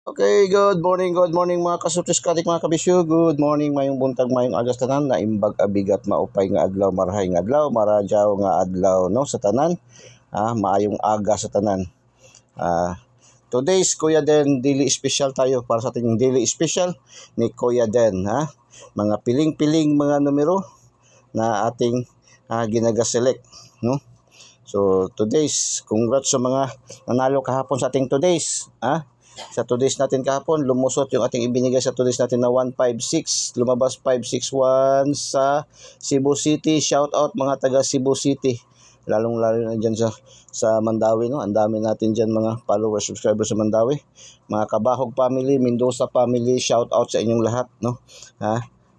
Okay, good morning mga kasutis-katik mga kabisyo. Good morning, mayong buntag, mayong agas tanan, na imbag abigat maupay nga adlaw, marahay nga adlaw, maradyaw nga adlaw no sa tanan. Maayong aga sa tanan. Today's Kuya Den daily special tayo para sa ating daily special ni Kuya Den, Mga piling-piling mga numero na ating ginaga-select, no? So, today's congrats sa mga nanalo kahapon sa ating today's, Sa today's natin kahapon, lumusot yung ating ibinigay sa today's natin na 156. Lumabas 561 sa Cebu City. Shout out mga taga Cebu City. Lalong-lalo na dyan sa Mandawi, no? Ang dami natin dyan mga followers, subscribers sa Mandawi. Mga Kabahog family, Mendoza family, shout out sa inyong lahat, no?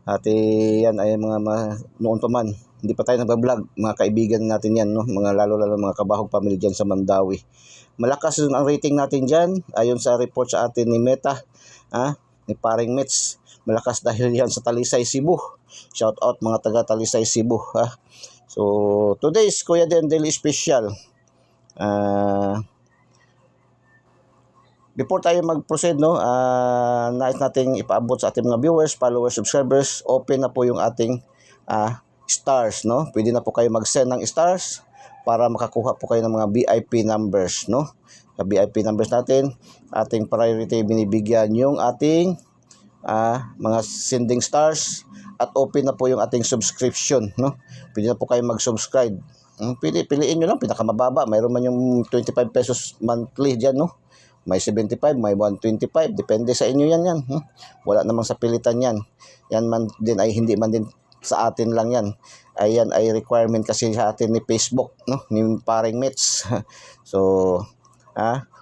At yan ay noon pa man, hindi pa tayo nagbablog, mga kaibigan natin yan, no? Lalo mga Kabahog family dyan sa Mandawi. Malakas ang rating natin dyan, ayon sa report sa atin ni Meta, ni Paring Mets. Malakas dahil yan sa Talisay, Cebu. Shout out mga taga Talisay, Cebu. So, today's Kuya Den Daily Special. Before tayo mag-proceed, no, nais nating ipaabot sa ating mga viewers, followers, subscribers, open na po yung ating stars, no? Pwede na po kayo mag-send ng stars para makakuha po kayo ng mga VIP numbers, no? Sa VIP numbers natin, ating priority binibigyan yung ating mga sending stars, at open na po yung ating subscription, no? Pwede na po kayo mag-subscribe. Piliin nyo lang, pinakamababa. Mayroon man yung 25 pesos monthly dyan, no? May 75, may 125. Depende sa inyo yan. Wala namang sa pilitan yan. Yan man din ay hindi man din sa atin lang yan. Ayan ay requirement kasi sa atin ni Facebook, no? Ni Paring Mets. So,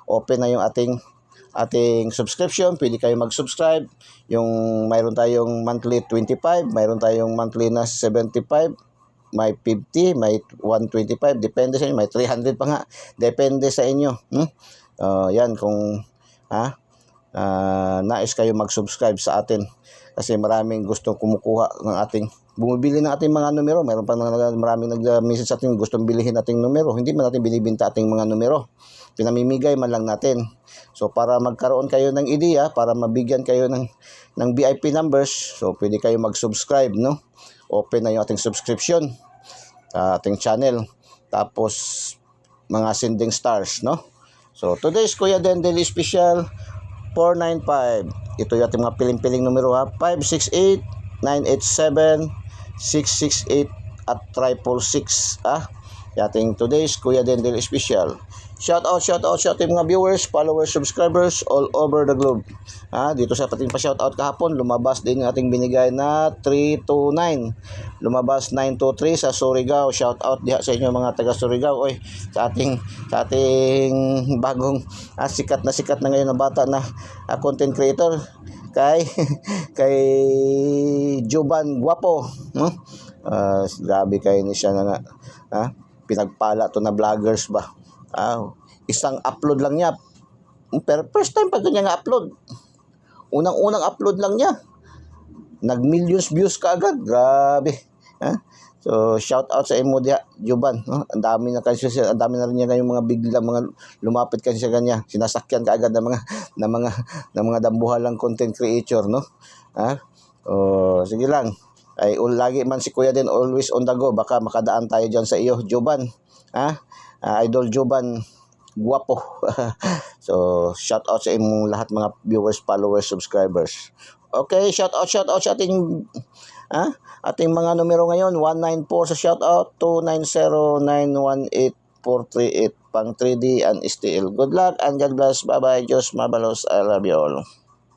open na yung ating subscription. Pwede kayo mag-subscribe. Yung mayroon tayong monthly 25, mayroon tayong monthly na 75, may 50, may 125, depende sa inyo, may 300 pa nga. Depende sa inyo. Yan kung nais kayo mag-subscribe sa atin, kasi maraming gustong kumukuha ng ating bumibili ng ating mga numero. Mayroon pa maraming nag-message sa atin, gustong bilihin ating numero. Hindi man natin binibenta ating mga numero, pinamimigay man lang natin. So para magkaroon kayo ng ideya, para mabigyan kayo ng VIP numbers, so pwede kayo mag-subscribe, no? Open na yung ating subscription sa ating channel. Tapos mga sending stars, no? So today's Kuya Den Daily Special 495. Ito yung ating mga piling-piling numero, 568, 987, 668 at 666, Yating today's Kuya Den Daily Special. Shout out sa ating mga viewers, followers, subscribers all over the globe. Dito sa ating pa-shout out kahapon, lumabas din yung ating binigay na 329. Lumabas 923 sa Surigao. Shout out diha sa inyo mga taga Surigao. Sa ating bagong sikat na ngayon na bata na content creator, kay Juban Guapo, no? Grabe kayo ni siya na pinagpala to na vloggers ba. Isang upload lang niya, pero first time pa niya nga upload, unang upload lang niya, nag-millions views kaagad. Grabe. So shout out sa imo dia, Juban, no? Ang dami na rin niya ngayong mga bigla, mga lumapit kasi sa kanya, sinasakyan kaagad ng mga dambuhalang content creator, no? Sige lang. Lagi man si Kuya Den always on the go, baka makadaan tayo diyan sa iyo, Juban. Idol Juban Guapo. So shout out sa imong lahat mga viewers, followers, subscribers. Okay, shout out sa ating mga numero ngayon. 194 sa shout out, 290-918-438 pang 3D and STL. Good luck and God bless. Bye bye. Diyos mabalos. I love you all.